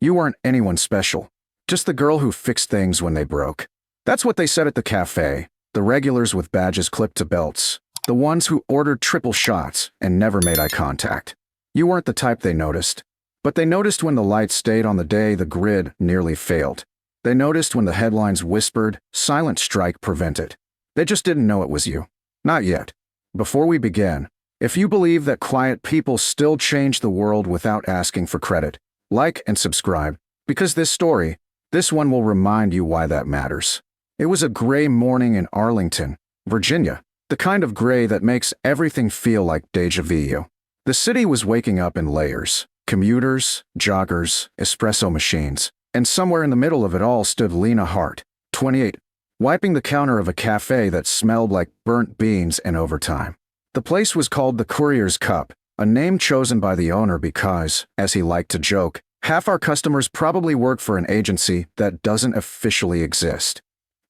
You weren't anyone special. Just the girl who fixed things when they broke. That's what they said at the cafe, the regulars with badges clipped to belts, the ones who ordered triple shots and never made eye contact. You weren't the type they noticed. But they noticed when the lights stayed on the day the grid nearly failed. They noticed when the headlines whispered, "Silent strike prevented." They just didn't know it was you. Not yet. Before we begin, if you believe that quiet people still change the world without asking for credit, like and subscribe, because this one will remind you why that matters. It was a gray morning in Arlington, Virginia, the kind of gray that makes everything feel like déjà vu. The city was waking up in layers: commuters, joggers, espresso machines, and somewhere in the middle of it all stood Lena Hart, 28, wiping the counter of a cafe that smelled like burnt beans and overtime. The place was called the Courier's Cup, a name chosen by the owner because, as he liked to joke, half our customers probably work for an agency that doesn't officially exist.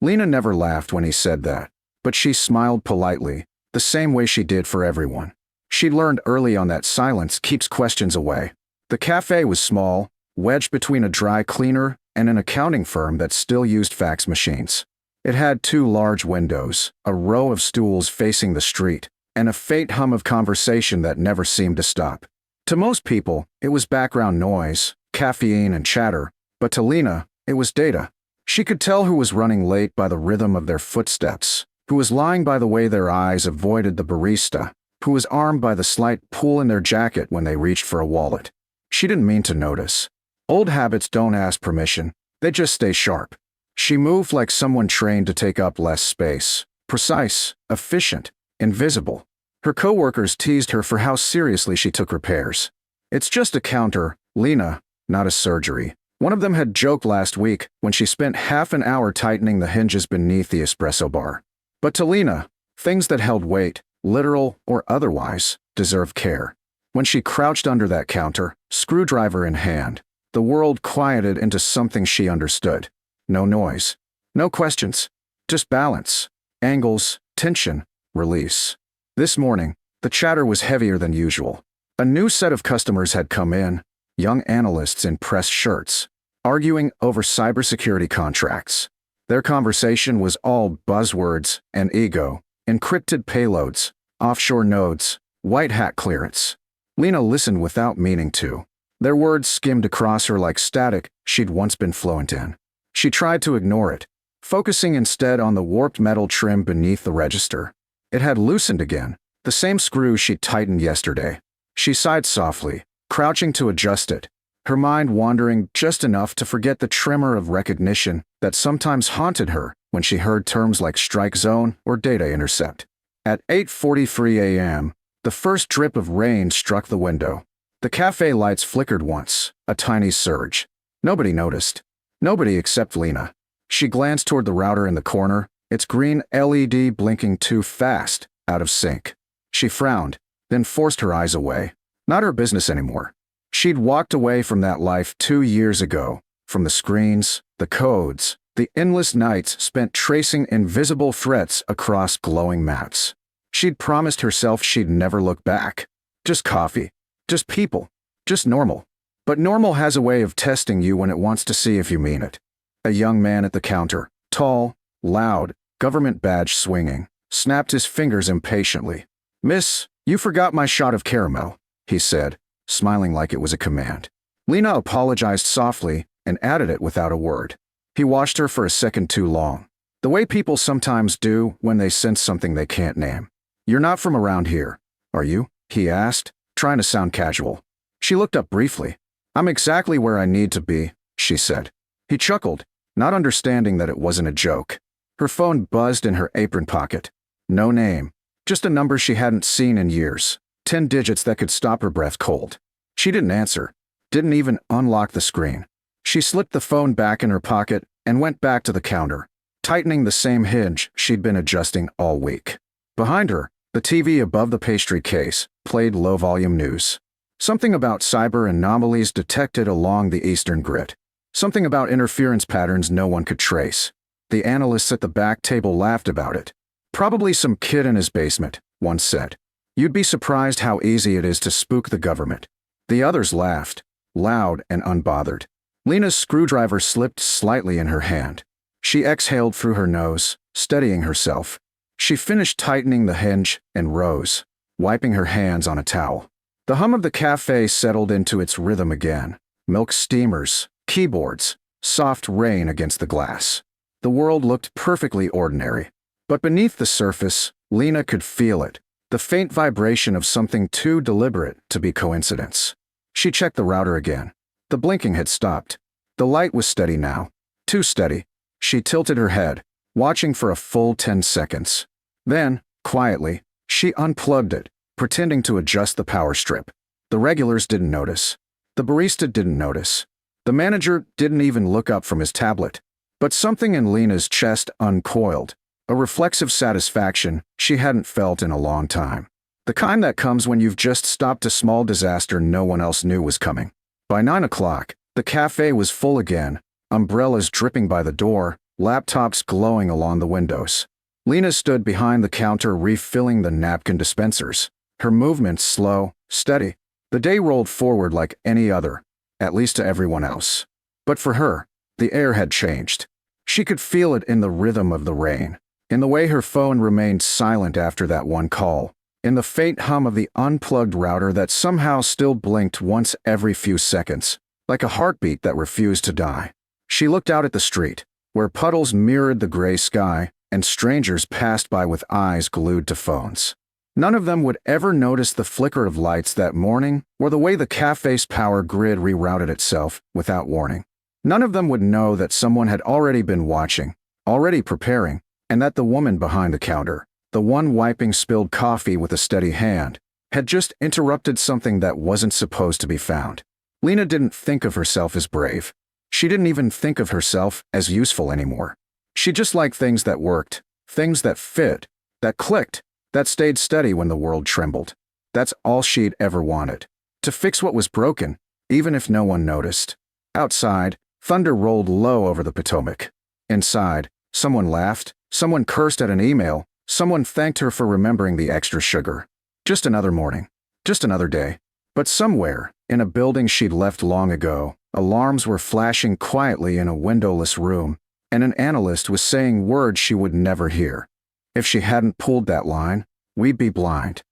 Lena never laughed when he said that, but she smiled politely, the same way she did for everyone. She'd learned early on that silence keeps questions away. The cafe was small, wedged between a dry cleaner and an accounting firm that still used fax machines. It had 2 large windows, a row of stools facing the street, and a faint hum of conversation that never seemed to stop. To most people, it was background noise, caffeine and chatter, but to Lena, it was data. She could tell who was running late by the rhythm of their footsteps, who was lying by the way their eyes avoided the barista, who was armed by the slight pull in their jacket when they reached for a wallet. She didn't mean to notice. Old habits don't ask permission, they just stay sharp. She moved like someone trained to take up less space, precise, efficient, invisible. Her coworkers teased her for how seriously she took repairs. "It's just a counter, Lena, not a surgery." One of them had joked last week when she spent half an hour tightening the hinges beneath the espresso bar. But to Lena, things that held weight, literal or otherwise, deserved care. When she crouched under that counter, screwdriver in hand, the world quieted into something she understood. No noise. No questions. Just balance. Angles, tension, release. This morning, the chatter was heavier than usual. A new set of customers had come in, young analysts in pressed shirts, arguing over cybersecurity contracts. Their conversation was all buzzwords and ego, encrypted payloads, offshore nodes, white hat clearance. Lena listened without meaning to. Their words skimmed across her like static she'd once been fluent in. She tried to ignore it, focusing instead on the warped metal trim beneath the register. It had loosened again, the same screw she'd tightened yesterday. She sighed softly, crouching to adjust it, her mind wandering just enough to forget the tremor of recognition that sometimes haunted her when she heard terms like strike zone or data intercept. At 8:43 a.m., the first drip of rain struck the window. The cafe lights flickered once, a tiny surge. Nobody noticed. Nobody except Lena. She glanced toward the router in the corner, its green LED blinking too fast, out of sync. She frowned, then forced her eyes away. Not her business anymore. She'd walked away from that life 2 years ago, from the screens, the codes, the endless nights spent tracing invisible threats across glowing maps. She'd promised herself she'd never look back. Just coffee. Just people. Just normal. But normal has a way of testing you when it wants to see if you mean it. A young man at the counter, tall, loud, government badge swinging, snapped his fingers impatiently. "Miss, you forgot my shot of caramel," he said, smiling like it was a command. Lena apologized softly and added it without a word. He watched her for a second too long, the way people sometimes do when they sense something they can't name. "You're not from around here, are you?" he asked, trying to sound casual. She looked up briefly. "I'm exactly where I need to be," she said. He chuckled, not understanding that it wasn't a joke. Her phone buzzed in her apron pocket. No name, just a number she hadn't seen in years, 10 digits that could stop her breath cold. She didn't answer, didn't even unlock the screen. She slipped the phone back in her pocket and went back to the counter, tightening the same hinge she'd been adjusting all week. Behind her, the TV above the pastry case played low-volume news. Something about cyber anomalies detected along the eastern grid. Something about interference patterns no one could trace. The analysts at the back table laughed about it. "Probably some kid in his basement," one said. "You'd be surprised how easy it is to spook the government." The others laughed, loud and unbothered. Lena's screwdriver slipped slightly in her hand. She exhaled through her nose, steadying herself. She finished tightening the hinge and rose, wiping her hands on a towel. The hum of the cafe settled into its rhythm again. Milk steamers, keyboards, soft rain against the glass. The world looked perfectly ordinary. But beneath the surface, Lena could feel it, the faint vibration of something too deliberate to be coincidence. She checked the router again. The blinking had stopped. The light was steady now. Too steady. She tilted her head, watching for a full 10 seconds. Then, quietly, she unplugged it, pretending to adjust the power strip. The regulars didn't notice. The barista didn't notice. The manager didn't even look up from his tablet. But something in Lena's chest uncoiled, a reflexive satisfaction she hadn't felt in a long time. The kind that comes when you've just stopped a small disaster no one else knew was coming. By 9 o'clock, the cafe was full again, umbrellas dripping by the door, laptops glowing along the windows. Lena stood behind the counter refilling the napkin dispensers, her movements slow, steady. The day rolled forward like any other, at least to everyone else. But for her, the air had changed. She could feel it in the rhythm of the rain, in the way her phone remained silent after that one call, in the faint hum of the unplugged router that somehow still blinked once every few seconds, like a heartbeat that refused to die. She looked out at the street, where puddles mirrored the gray sky and strangers passed by with eyes glued to phones. None of them would ever notice the flicker of lights that morning or the way the cafe's power grid rerouted itself without warning. None of them would know that someone had already been watching, already preparing, and that the woman behind the counter, the one wiping spilled coffee with a steady hand, had just interrupted something that wasn't supposed to be found. Lena didn't think of herself as brave. She didn't even think of herself as useful anymore. She just liked things that worked, things that fit, that clicked, that stayed steady when the world trembled. That's all she'd ever wanted. To fix what was broken, even if no one noticed. Outside, thunder rolled low over the Potomac. Inside, someone laughed, someone cursed at an email, someone thanked her for remembering the extra sugar. Just another morning. Just another day. But somewhere, in a building she'd left long ago, alarms were flashing quietly in a windowless room, and an analyst was saying words she would never hear. If she hadn't pulled that line, we'd be blind.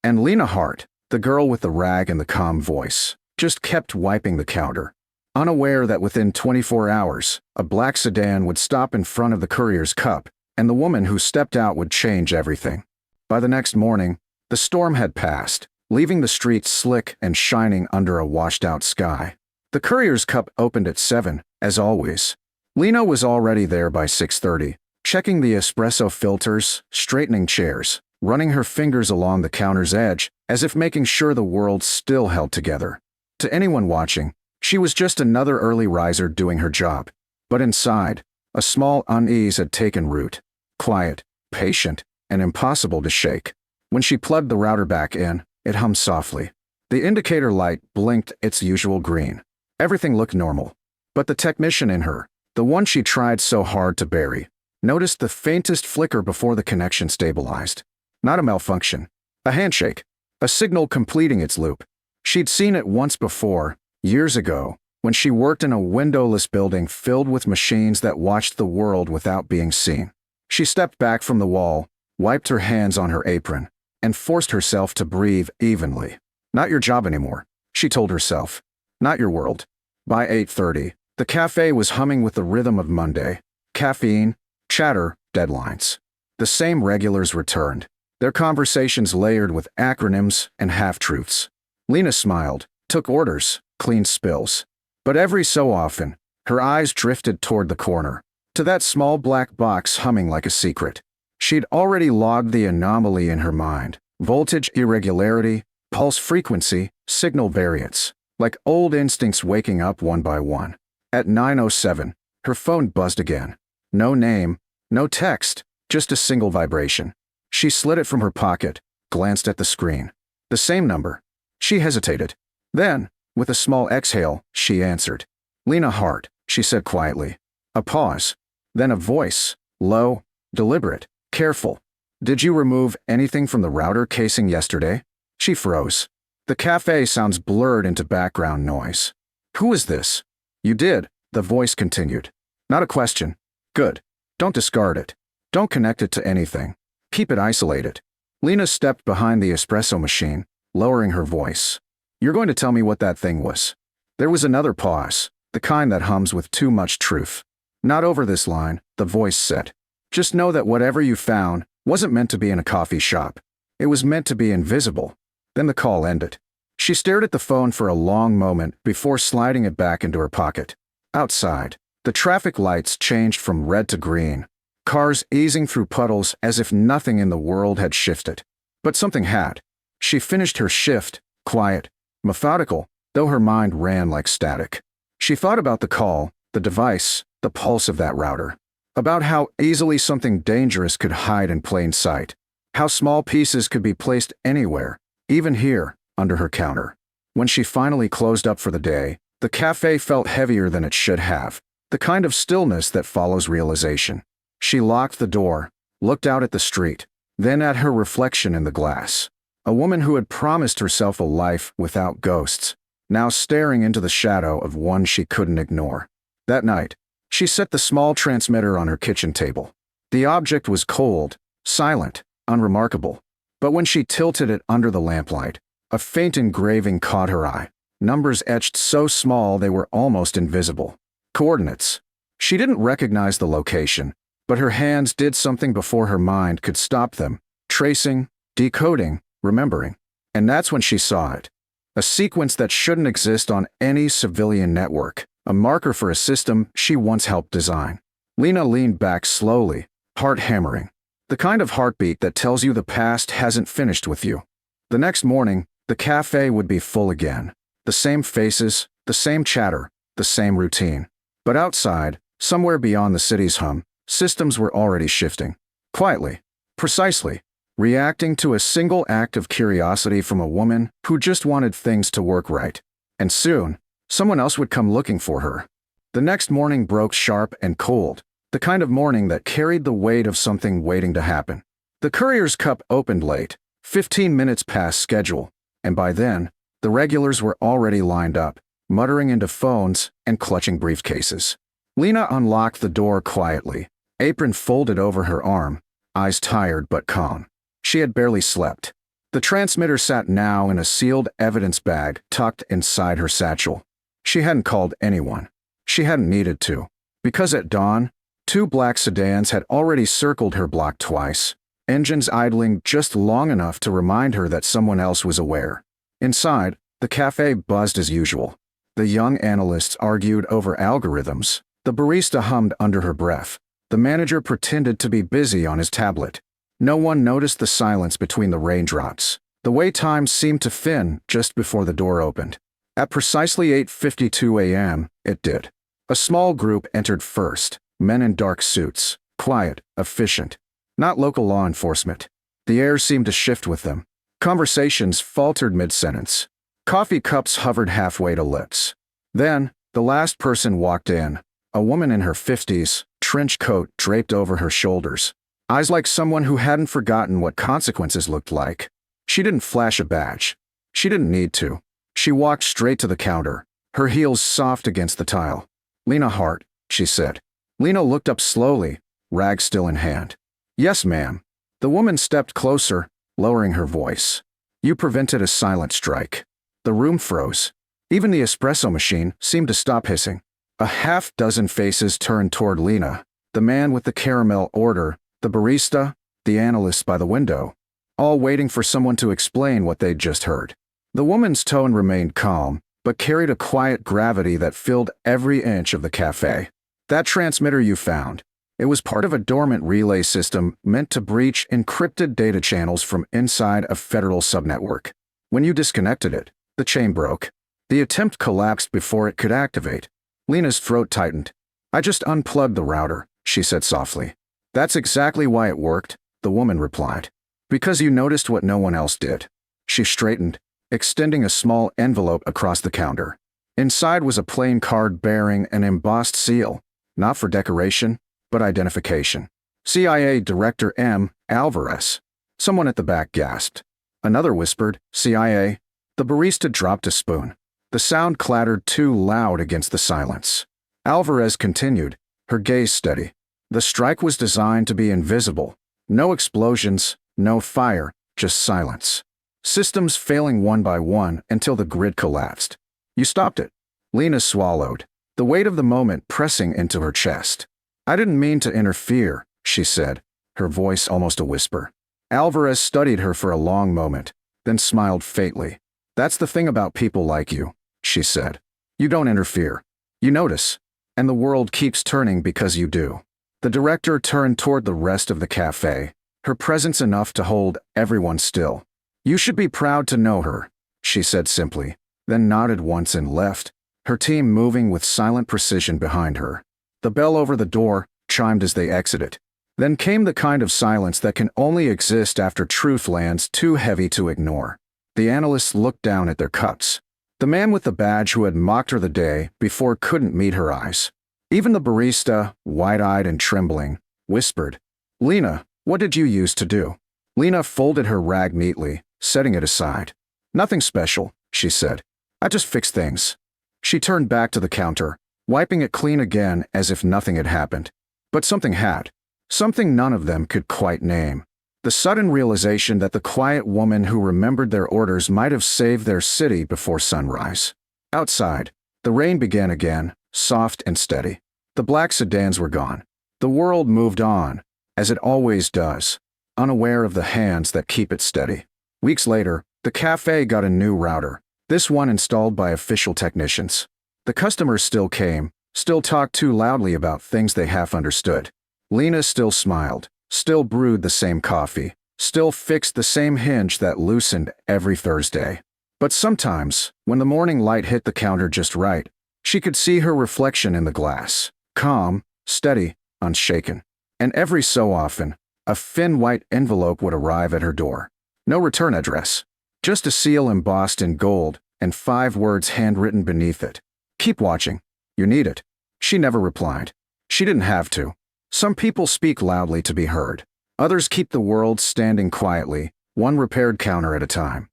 And Lena Hart, the girl with the rag and the calm voice, just kept wiping the counter, unaware that within 24 hours, a black sedan would stop in front of the courier's cup, and the woman who stepped out would change everything. By the next morning, the storm had passed, leaving the streets slick and shining under a washed-out sky. The courier's cup opened at 7, as always. Lena was already there by 6:30, checking the espresso filters, straightening chairs, running her fingers along the counter's edge, as if making sure the world still held together. To anyone watching, she was just another early riser doing her job. But inside, a small unease had taken root. Quiet, patient, and impossible to shake. When she plugged the router back in, it hummed softly. The indicator light blinked its usual green. Everything looked normal. But the technician in her, the one she tried so hard to bury, noticed the faintest flicker before the connection stabilized. Not a malfunction. A handshake. A signal completing its loop. She'd seen it once before, years ago, when she worked in a windowless building filled with machines that watched the world without being seen. She stepped back from the wall, wiped her hands on her apron, and forced herself to breathe evenly. Not your job anymore, she told herself. Not your world. By 8:30, the cafe was humming with the rhythm of Monday. Caffeine, chatter, deadlines. The same regulars returned, their conversations layered with acronyms and half-truths. Lena smiled, took orders, cleaned spills. But every so often, her eyes drifted toward the corner, to that small black box humming like a secret. She'd already logged the anomaly in her mind. Voltage irregularity, pulse frequency, signal variance. Like old instincts waking up one by one. At 9:07, her phone buzzed again. No name, no text, just a single vibration. She slid it from her pocket, glanced at the screen. The same number. She hesitated. Then, with a small exhale, she answered. Lena Hart, she said quietly. A pause. Then a voice, low, deliberate, careful. Did you remove anything from the router casing yesterday? She froze. The cafe sounds blurred into background noise. Who is this? You did, the voice continued. Not a question. Good. Don't discard it. Don't connect it to anything. Keep it isolated. Lena stepped behind the espresso machine, lowering her voice. You're going to tell me what that thing was. There was another pause, the kind that hums with too much truth. Not over this line, the voice said. Just know that whatever you found wasn't meant to be in a coffee shop. It was meant to be invisible. Then the call ended. She stared at the phone for a long moment before sliding it back into her pocket. Outside, the traffic lights changed from red to green, cars easing through puddles as if nothing in the world had shifted. But something had. She finished her shift, quiet, methodical, though her mind ran like static. She thought about the call, the device, the pulse of that router. About how easily something dangerous could hide in plain sight. How small pieces could be placed anywhere, even here, under her counter. When she finally closed up for the day, the cafe felt heavier than it should have, the kind of stillness that follows realization. She locked the door, looked out at the street, then at her reflection in the glass. A woman who had promised herself a life without ghosts, now staring into the shadow of one she couldn't ignore. That night, she set the small transmitter on her kitchen table. The object was cold, silent, unremarkable. But when she tilted it under the lamplight, a faint engraving caught her eye. Numbers etched so small they were almost invisible. Coordinates. She didn't recognize the location, but her hands did something before her mind could stop them. Tracing, decoding, remembering. And that's when she saw it. A sequence that shouldn't exist on any civilian network. A marker for a system she once helped design. Lena leaned back slowly, heart hammering. The kind of heartbeat that tells you the past hasn't finished with you. The next morning, the cafe would be full again. The same faces, the same chatter, the same routine. But outside, somewhere beyond the city's hum, systems were already shifting. Quietly. Precisely. Reacting to a single act of curiosity from a woman who just wanted things to work right. And soon, someone else would come looking for her. The next morning broke sharp and cold, the kind of morning that carried the weight of something waiting to happen. The courier's cup opened late, 15 minutes past schedule, and by then, the regulars were already lined up, muttering into phones and clutching briefcases. Lena unlocked the door quietly, apron folded over her arm, eyes tired but calm. She had barely slept. The transmitter sat now in a sealed evidence bag tucked inside her satchel. She hadn't called anyone. She hadn't needed to. Because at dawn, 2 black sedans had already circled her block twice, engines idling just long enough to remind her that someone else was aware. Inside, the cafe buzzed as usual. The young analysts argued over algorithms. The barista hummed under her breath. The manager pretended to be busy on his tablet. No one noticed the silence between the raindrops. The way time seemed to thin just before the door opened. At precisely 8:52 a.m., it did. A small group entered first, men in dark suits, quiet, efficient. Not local law enforcement. The air seemed to shift with them. Conversations faltered mid-sentence. Coffee cups hovered halfway to lips. Then, the last person walked in, a woman in her 50s, trench coat draped over her shoulders. Eyes like someone who hadn't forgotten what consequences looked like. She didn't flash a badge. She didn't need to. She walked straight to the counter, her heels soft against the tile. "Lena Hart," she said. Lena looked up slowly, rag still in hand. "Yes, ma'am." The woman stepped closer, lowering her voice. "You prevented a silent strike." The room froze. Even the espresso machine seemed to stop hissing. A half-dozen faces turned toward Lena, the man with the caramel order, the barista, the analysts by the window, all waiting for someone to explain what they'd just heard. The woman's tone remained calm, but carried a quiet gravity that filled every inch of the cafe. "That transmitter you found, it was part of a dormant relay system meant to breach encrypted data channels from inside a federal subnetwork. When you disconnected it, the chain broke. The attempt collapsed before it could activate." Lena's throat tightened. "I just unplugged the router," she said softly. "That's exactly why it worked," the woman replied. "Because you noticed what no one else did." She straightened, extending a small envelope across the counter. Inside was a plain card bearing an embossed seal, not for decoration, but identification. CIA Director M. Alvarez. Someone at the back gasped. Another whispered, "CIA." The barista dropped a spoon. The sound clattered too loud against the silence. Alvarez continued, her gaze steady. The strike was designed to be invisible. No explosions, no fire, just silence. Systems failing one by one until the grid collapsed. You stopped it. Lena swallowed, the weight of the moment pressing into her chest. I didn't mean to interfere, she said, her voice almost a whisper. Alvarez studied her for a long moment, then smiled faintly. That's the thing about people like you, she said. You don't interfere. You notice. And the world keeps turning because you do. The director turned toward the rest of the cafe, her presence enough to hold everyone still. You should be proud to know her, she said simply, then nodded once and left, her team moving with silent precision behind her. The bell over the door chimed as they exited. Then came the kind of silence that can only exist after truth lands too heavy to ignore. The analysts looked down at their cups. The man with the badge who had mocked her the day before couldn't meet her eyes. Even the barista, wide-eyed and trembling, whispered, Lena, what did you use to do? Lena folded her rag neatly, setting it aside. Nothing special, she said. I just fixed things. She turned back to the counter, wiping it clean again as if nothing had happened. But something had. Something none of them could quite name. The sudden realization that the quiet woman who remembered their orders might have saved their city before sunrise. Outside, the rain began again, soft and steady. The black sedans were gone. The world moved on, as it always does, unaware of the hands that keep it steady. Weeks later, the cafe got a new router, this one installed by official technicians. The customers still came, still talked too loudly about things they half understood. Lena still smiled, still brewed the same coffee, still fixed the same hinge that loosened every Thursday. But sometimes, when the morning light hit the counter just right, she could see her reflection in the glass, calm, steady, unshaken. And every so often, a thin white envelope would arrive at her door. No return address, just a seal embossed in gold and 5 words handwritten beneath it. Keep watching. You need it. She never replied. She didn't have to. Some people speak loudly to be heard. Others keep the world standing quietly, one repaired counter at a time.